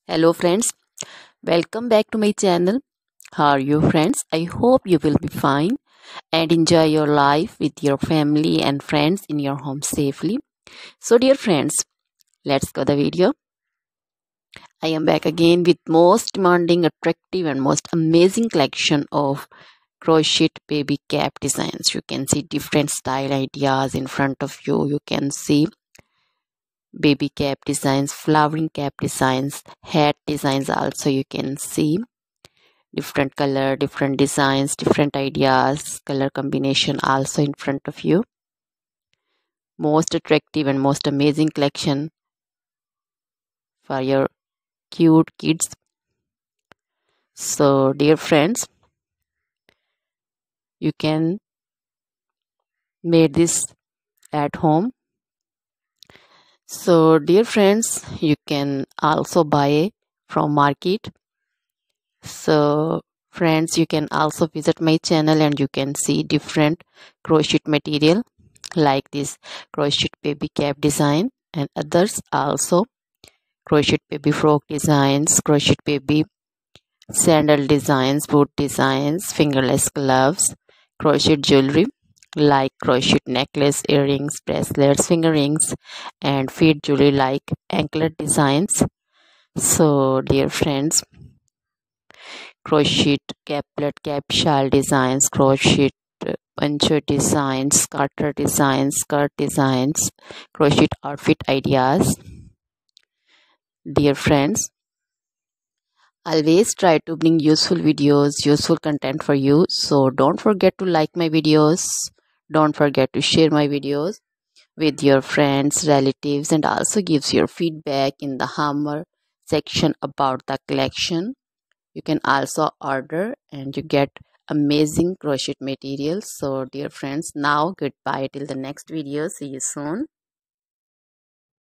Hello friends, welcome back to my channel. How are you friends? I hope you will be fine and enjoy your life with your family and friends in your home safely. So dear friends, let's go the video. I am back again with most demanding, attractive and most amazing collection of crochet baby cap designs. You can see different style ideas in front of you. You can see baby cap designs, flowering cap designs, hat designs also you can see. Different color, different designs, different ideas, color combination also in front of you. Most attractive and most amazing collection for your cute kids. So dear friends, you can make this at home. So dear friends, you can also buy from market. So friends, you can also visit my channel and you can see different crochet material like this crochet baby cap design and others also crochet baby frock designs, crochet baby sandal designs, boot designs, fingerless gloves, crochet jewelry like crochet necklace, earrings, bracelets, finger rings and feet jewelry like anklet designs. So dear friends, crochet caplet, cap shawl designs, crochet poncho designs, garter designs, skirt designs, crochet outfit ideas. Dear friends, always try to bring useful videos, useful content for you. So don't forget to like my videos. Don't forget to share my videos with your friends, relatives, and also gives your feedback in the hammer section about the collection. You can also order and you get amazing crochet materials. So dear friends, now goodbye till the next video. See you soon.